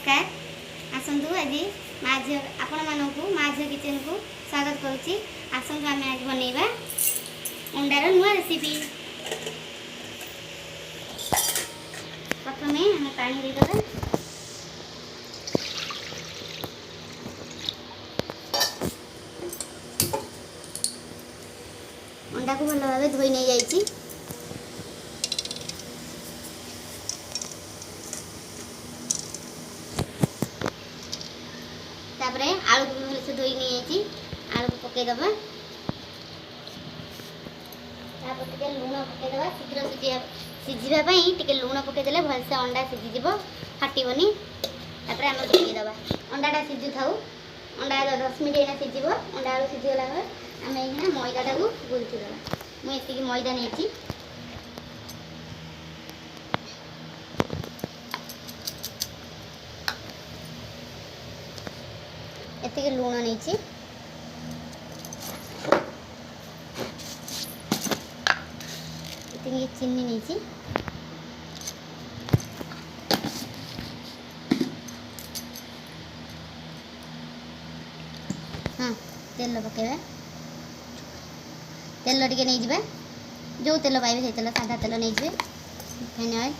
नमस्कार आसतु आज माँ झी आपण मानक माँ झी किचन को स्वागत करुच्ची। आसतु आम आज बनइबा अंडार नुआ रेसिपी। प्रथम आम पानी देदेबा अंडा को भल भाव धोई नहीं जाइए। तापरे आलू को भलसे धोई नहीं जाइए। आलू को पकईदबा लुण पकईदबा शीघ्र सीझापी टे लुण पकईदे भलसे अंडा सीझीज फाटबनी। तापर आम पकईदबा अंडाटा सीझु था। अंडा 10 मिनट एना सीझ अंडा आलू सीझीगला आम ये मैदाटा को गुंथिदेवा। मुझे मैदा नहीं एतिक लुण नहीं चीनी नहीं हाँ तेल पकेबा तेल टिके नहीं जाए जो तेल पाइबे से तेल सादा तेल नहीं जाए रिफाइन ऑयल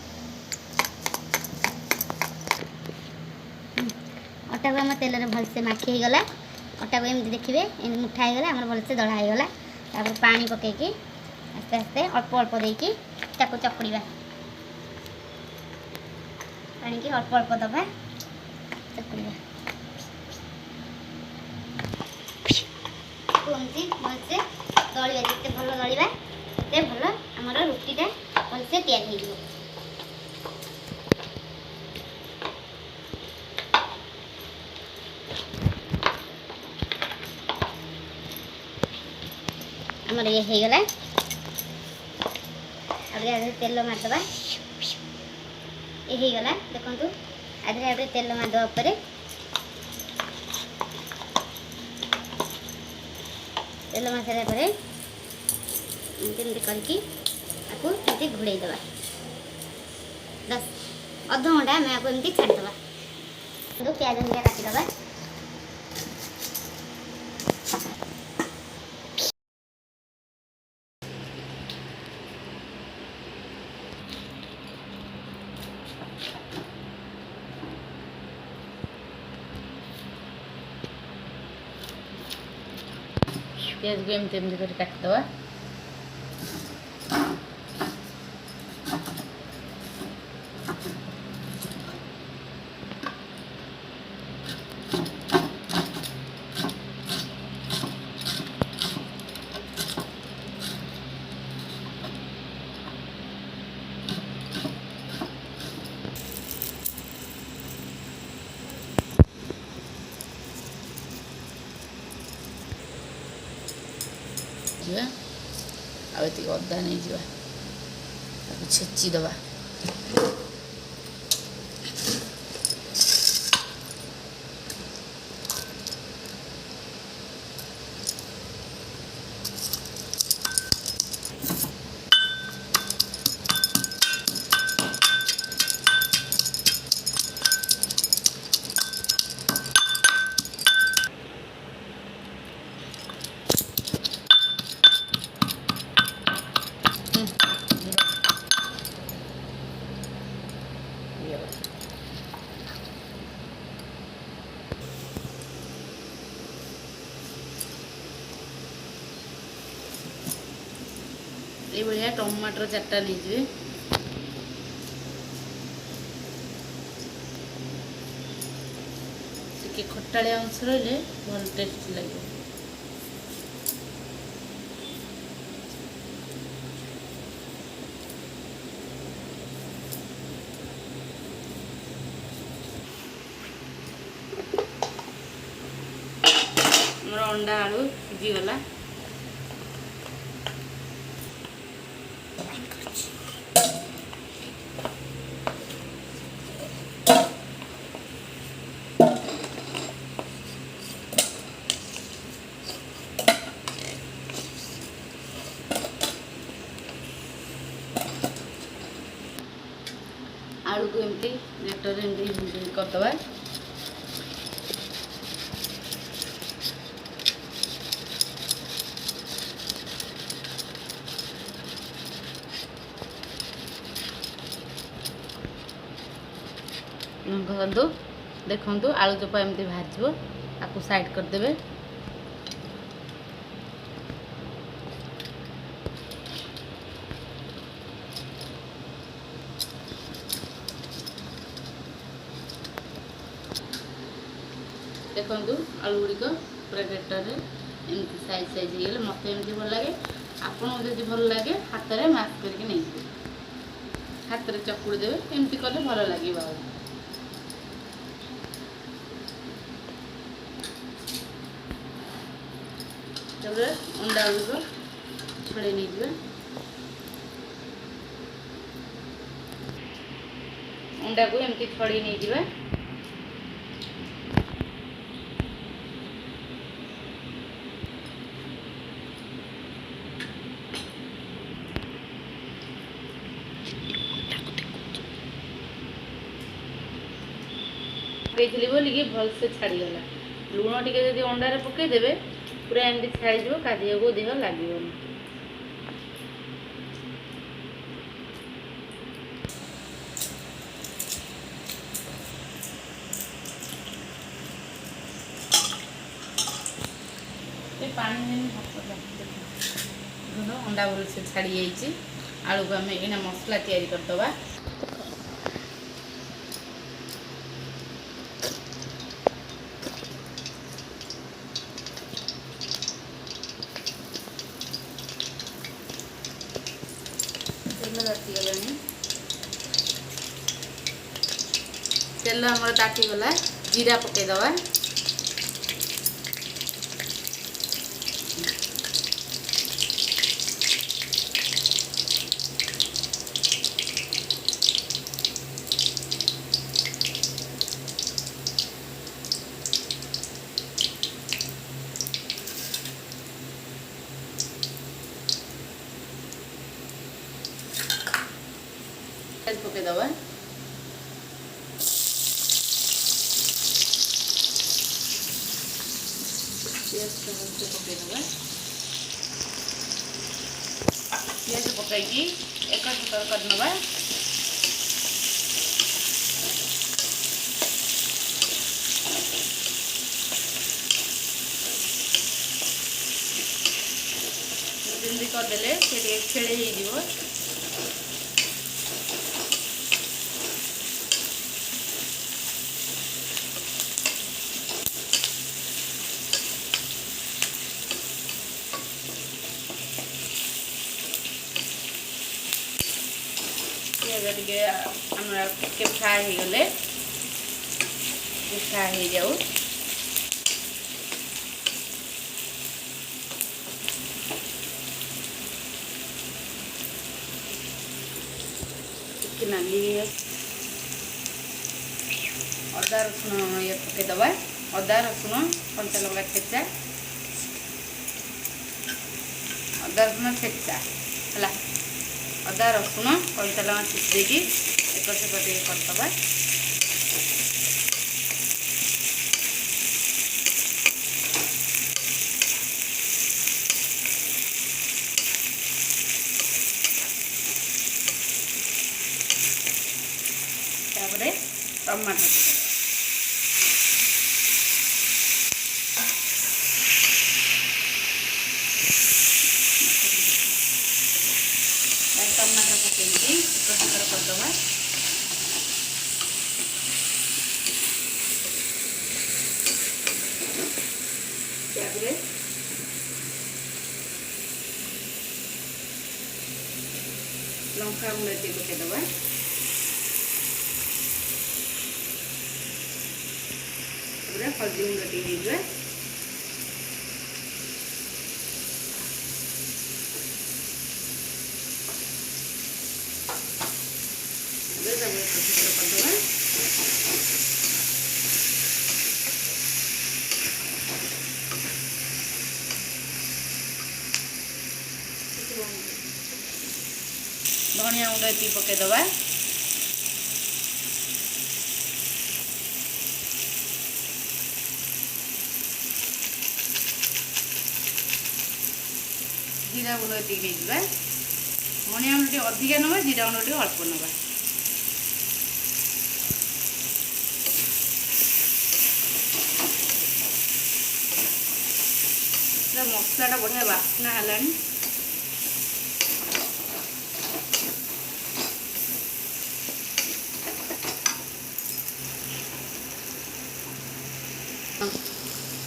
अटा को आम तेल भलसे माखी गला। अटा को एमती देखिए मुठा होगला आम भलसे दड़ा होगला। तापर पानी पकईकि आस्ते आस्ते अल्प अल्प देकी ताको चकुड़ा पानी की अल्प अल्प दबा चकुड़ा भलसे दलिया जिते भल दलिया ते भल आमर रुटीटा भलसे तैयारी हो। आमर ये होगला आधे तेल मारदबा ये होगला देखु आधे तेल मारदबा पर तेल मार सारा पर एमती करके घोड़े दबा 10 अध घंटा आम आपको एमती छाड़ीदबा। प्याज हरिया काटिदबा प्याज को एमती एमती कर काटिदबा। आती अदा नहीं जा छेचिदबा ये बढ़िया टमाटर 4टा लीजिए। टिके खटालिया अंश रही भल टेस्ट लगे। अंडा आलू सीझीगला आलू को एमती तेल करदे ଦେଖନ୍ତୁ ଦେଖନ୍ତୁ ଆଳୁ ଚୋପା ଏମିତି ଭାଜିବ ତାକୁ ସାଇଡ୍ କରିଦେବେ। ଦେଖନ୍ତୁ ଆଳୁ ଗୁଡ଼ିକ ପୁରା ଗ୍ରେଟରରେ ଏମିତି ସାଇଜ୍ ହେଇଗଲେ ମୋତେ ଏମିତି ଭଲ ଲାଗେ। ଆପଣଙ୍କୁ ଯଦି ଭଲ ଲାଗେ ହାତରେ ମାସ୍ କରିକି ନେଇଯିବେ, ହାତରେ ଚକୁଡ଼ି ଦେବେ, ଏମିତି କଲେ ଭଲ ଲାଗିବ। ଆଉ ତାପରେ ଅଣ୍ଡା ଗୁଡ଼ିକ ଛଡ଼େଇ ନେଇଯିବେ। ଅଣ୍ଡାକୁ ଏମିତି ଛଡ଼େଇ ନେଇଯିବେ। ପକେଇଥିଲି ବୋଲିକି ଭଲସେ ଛାଡ଼ିଗଲା। ଲୁଣ ଟିକେ ଯଦି ଅଣ୍ଡାରେ ପକେଇଦେବେ ପୁରା ଏମିତି ଛାଡ଼ିଯିବ, କାଦିବାକୁ ଦେହ ଲାଗିବନି। ପାଣି ଅଣ୍ଡା ଭଲସେ ଛାଡ଼ି ଯାଇଛି। ଆଳୁକୁ ଆମେ ଏଇନା ମସଲା ତିଆରି କରିଦେବା। ତେଲ ତାତିଗଲାଣି, ତେଲ ଆମର ତାତିଗଲା, ଜିରା ପକେଇଦେବା। ପିଆଜ ପକେଇଦେବା। ପିଆଜ ପକାଇକି ଏକତ୍ର କରିନେବା। ଯେମିତି କରିଦେଲେ ସେ ଟିକେ ଖେଳି ହେଇଯିବ। ପିଆଜ ଟିକେ ଆମର ଟିକେ ଫ୍ରାଏ ହେଇଗଲେ ଫ୍ରାଏ ହେଇଯାଉ। ଟିକେ ନାଲି ଅଦା ରସୁଣ ଇଏ ପକେଇଦେବା। ଅଦା ରସୁଣ କଞ୍ଚା ଲଙ୍କା ଛେଚା, ଅଦା ରସୁଣ ଛେଚା ହେଲା। ଅଦା ରସୁଣ କଞ୍ଚା ଲଙ୍କା ଛେଚି ଦେଇକି ଏକର ସେକର ଟିକେ କରିଦେବା। ତାପରେ ଟମାଟୋ ଟମାଟୋ ପକେଇକି ଏକର ସେକର କରିଦେବା। ତାପରେ ଲଙ୍କା ଗୁଣ୍ଡ ଟିକେ ପକେଇଦେବା। ତାପରେ ହଳଦୀ ଗୁଣ୍ଡ ଟିକେ ଦେଇଯିବା। ଧନିଆ ଗୁଣ୍ଡ ଏତିକି ପକେଇଦେବା। जीरा गुंड ये नहीं धनिया गुंड अधिका नवा जीरा गुंड अल्प नवा मसलाटा बढ़िया बास्ना है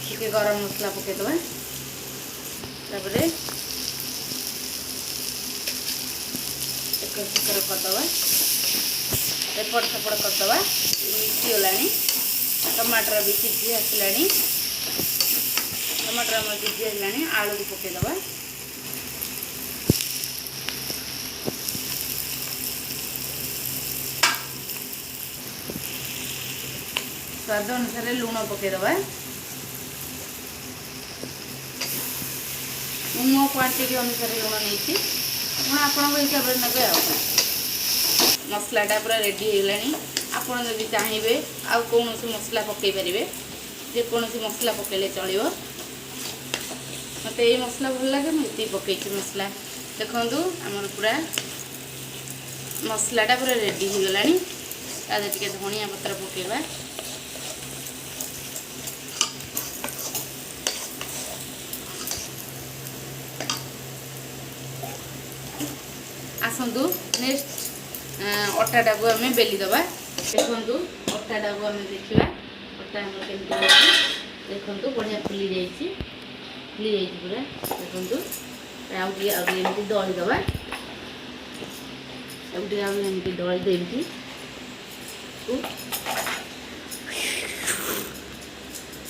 ଟିକେ ଗରମ ମସଲା ପକେଇଦେବା ତାପରେ ଏକର ସେକର କରିଦେବା ଏପଟ ସେପଟ କରିଦେବା ମିଶିଗଲାଣି ଟମାଟର ବି ସିଝି ଆସିଲାଣି ଟମାଟର ଆମର ସିଝି ଆସିଲାଣି ଆଳୁକୁ ପକେଇଦେବା स्वाद अनुसार लुण पकईदबा मो क्वांटिटी अनुसार लुण नहीं लुण आपण हिसाब से ने मसलाटा पूरा रेडी होगलानी आपड़ जब चाहिए आउ कौन मसला पकई पारे जेकोसी मसला पकईले चलो मत ये मसला भल लगे मुझे पकई मसला देखु आमर पूरा मसलाटा पूरा रेडी होगलानी टे धनिया पत्र पकईवा आसतु नेक्स्ट अटाटा को आम बेलीदबा देखु अटाटा को आम देखा अटा देखु बढ़िया फुली जाइए पूरा देखु आमती दलीदबा आमती दली देवी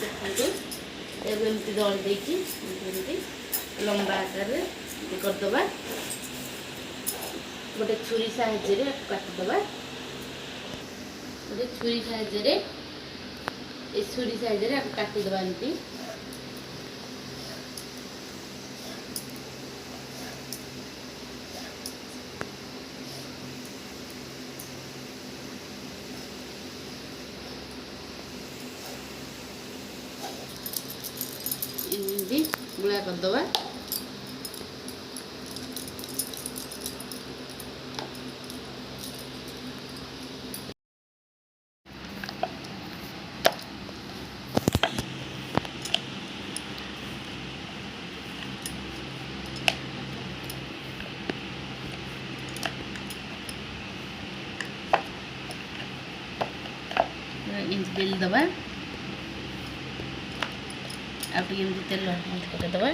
देखु एमती दली देती लंबा आकार करदबा गोटे छुरी साहाଯ୍ୟରେ काटिदबा गोटे छुरी साहाଯ୍ୟରେ ए छुरी साहाଯ୍ୟରେ काटिदबा एमती एमती गुळा करदबा इंच बेल दबा आप तेल पकईदबा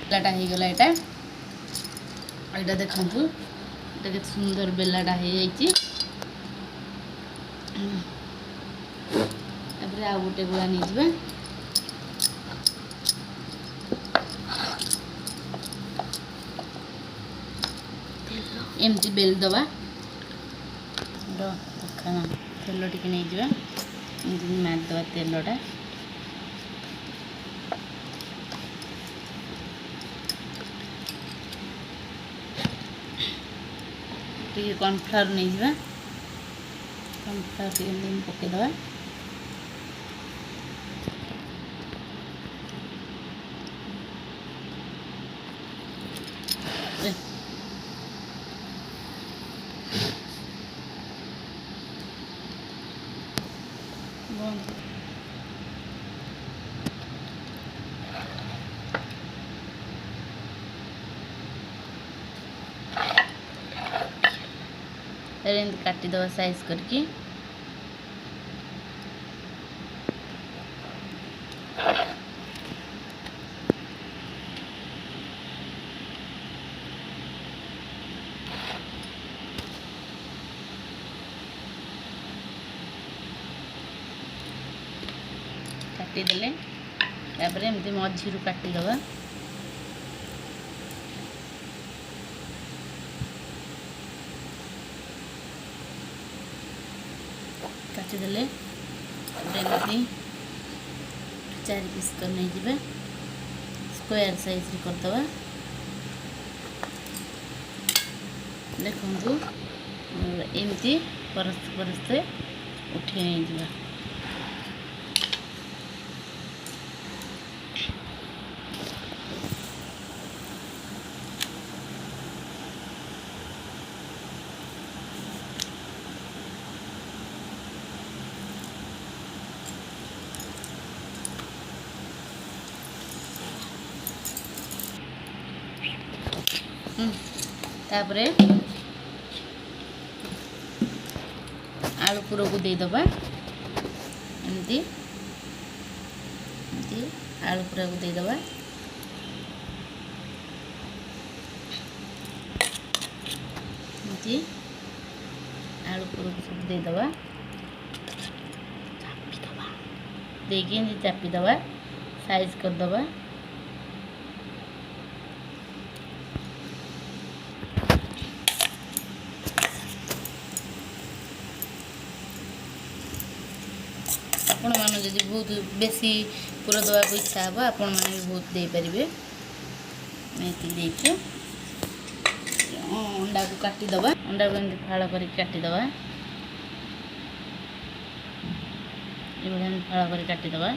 बेलाटा हो गला यहाँ देखु ये सुंदर बेलाटा हो जाइए आ गोटे गुड़ा नहीं एमती बेल दबा तेल टी नहीं मारिदबा तेलटा टी कॉर्नफ्लावर नहीं कॉर्नफ्लावर पकईदबा काटिदबा साइज करके काटिदेले एमती मझी काटिदबा काटिदेले एमती 4 पीस कर नहीं जिबे स्क्वायर साइज करदबा देखु एमती परस्ते परस्ते उठे नहीं तापरे आलू पुर को देदबा एमती आलू पुरा को देदबा एमती आलू पुर को सब देदबा देखिए चापी दबा साइज कर दबा आपण मान जदि बहुत बेसी पूरा दवा को इच्छा हे आपण मैंने भी बहुत दे पारे मेथी देखे अंडा को काटिदबा अंडा को एमती फाड़ कर काटिदबा ये फाड़ कर काटिदबा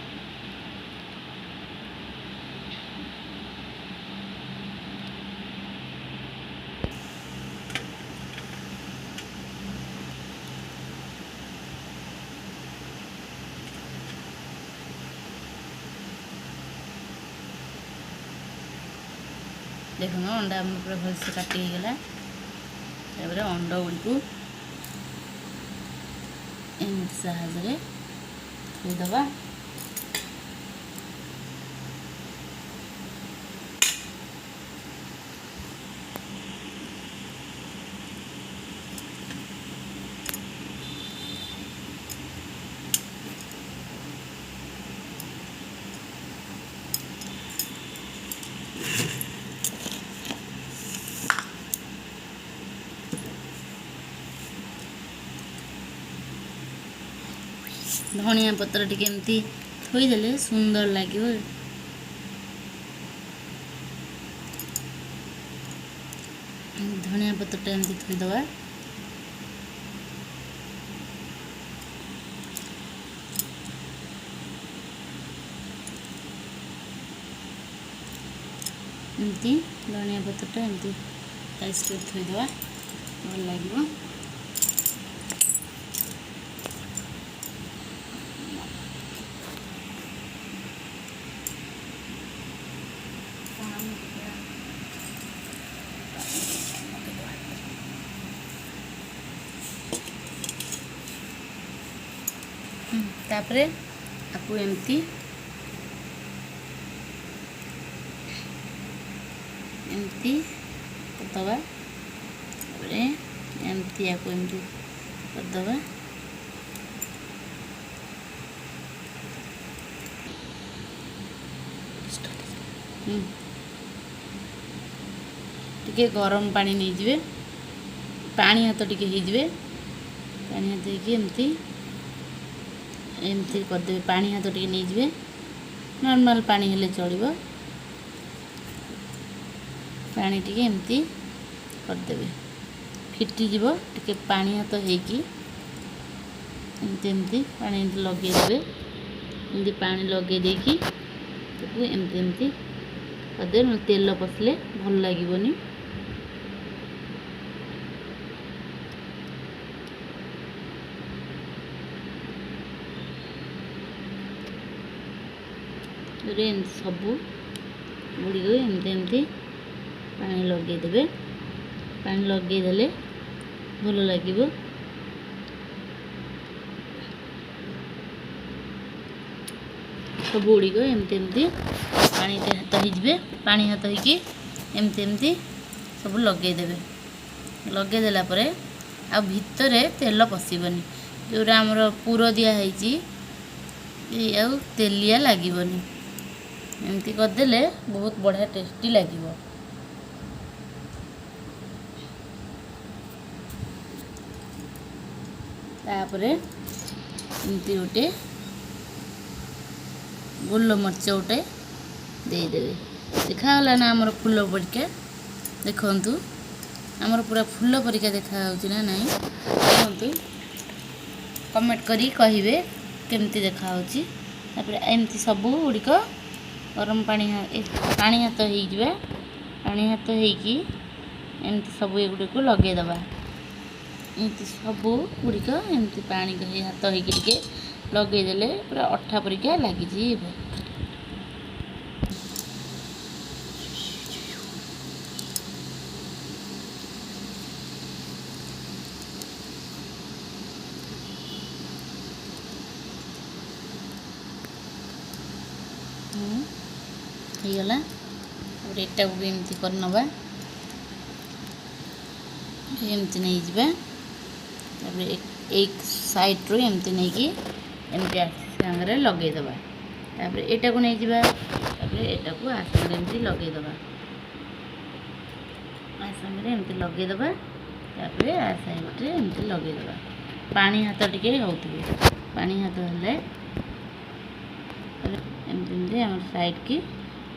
देखो ना अंडा पूरा भल से काटी गला अंडा गुड़ी को साहय थोदबा धनिया पत्र टिके एमती थोईदेले सुंदर लगे धनिया पत्र एमती थोईदबा एमती धनिया पत्र एमती साइज कर थोईदबा भल लगे तापरे आपको एमती एमती करदबा एमती आपको एमती करदबा टिके गरम पानी नहीं जिवे पानी हाथ टिके ही जिवे पानी हाथ देकी एमती एमती करदे पानी हाथ टिके नहीं जिवे नॉर्मल पानी हेले चलिबो पानी टिके एमती करदेबे फिटी जीवो टिके पानी हाथ हेकी एमती एमती पानी एमती लगे देबे एमती पानी लगे देकी एमती एमती करदे तेल पसले भल लागिबोनी सबू गुड़ी को एमती एमती पानी लगेदेवे पानी लगेदेले भल लगे सब गुड़ी को एमती एमती पानी हाथ हो पानी हाथ होगी एमती एमती सब लगेदेवे लगेदेला परे आ भितर तेल पशिबनी जोरा आमर पुर दिखाई आउ तेलिया लगेनि एमती करदेले बहुत बढ़िया टेस्टी लगे तापरे एमती गोटे गोलमरीच गोटे देदेवे देखागला ना आमर फूल पड़िका देखु आमर पूरा फूल परिका देखा ना नहीं कहतु कमेंट करी कहिबे केमती देखा एमती सब गुड़िक गरम पानी हाथ हो पानी हाथ होगी एमती सब एगुड़ी को लगेदबा एमती सब गुड़िक एमती पानी हाथ होके लगेदेले पूरा अठा परिका लगी गला एटा भी एमती कर नवा एमती नहीं जावा एक साइड रो एमती नहीं कि एमती सांगे लगेदबा एटा को नहीं जावा एटा को आसांगे एमती लगेदबा आसांगे एमती लगेदबा आ साइड रे एमती लगेदबा पानी हाथ टिके होउतबे पानी हाथ हेले एमती आम साइड की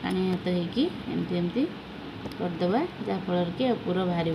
पानी हाथ होगी एमती एमती करदबा जहाँफल कि पूरा बाहर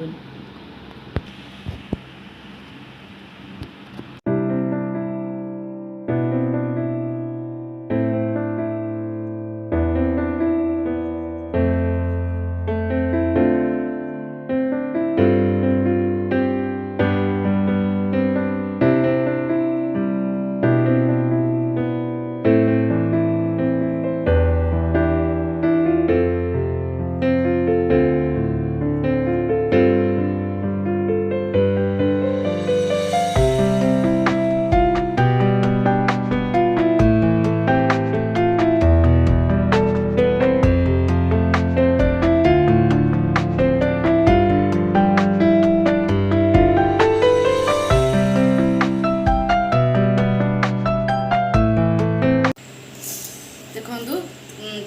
देखु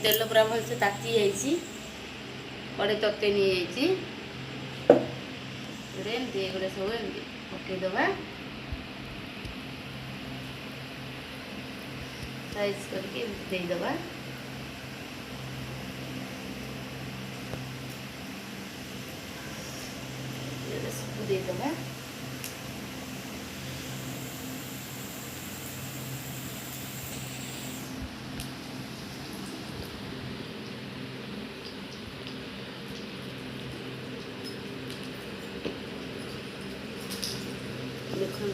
तेल पूरा भल से ताती जाइए कड़े तते नहीं एमती एगुड़ा सब एमती पकईदबा साइज करके देदबा सब देदबा देखु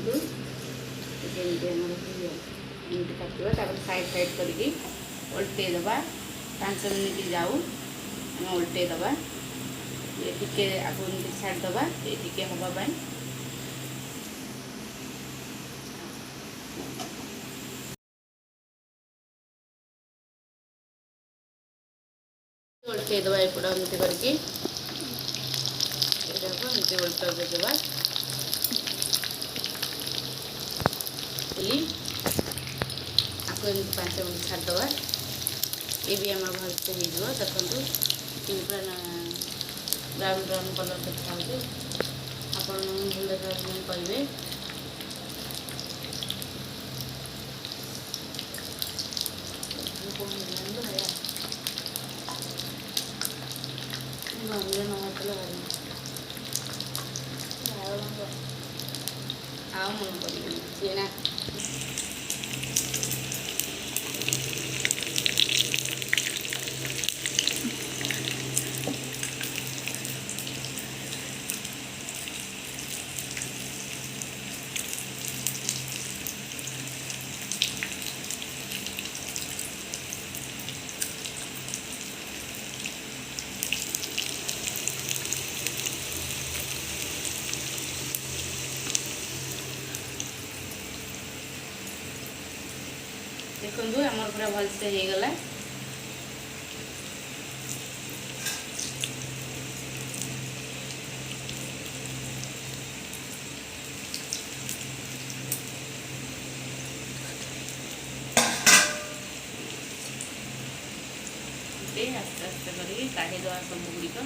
एमती काटा साइड साइड करके उल्टेदबा 5 मिनिट जाऊ आम उल्टेदबा ये टिके आगु एमती छाड़दबा ये टिके हवापाई उल्टेदबा एपट एमती करके एमती उल्टेदबा आपको एमती 5 मिनट छाड़दबा ये भी आम भलसे हो देखु पूरा ब्राउन ब्राउन कलर देखा आप भूल देखा कहे मन कर देखु आमर पूरा भलसे हो गला आस्ते आस्ते करके काढ़ीदवा सब गुड़िक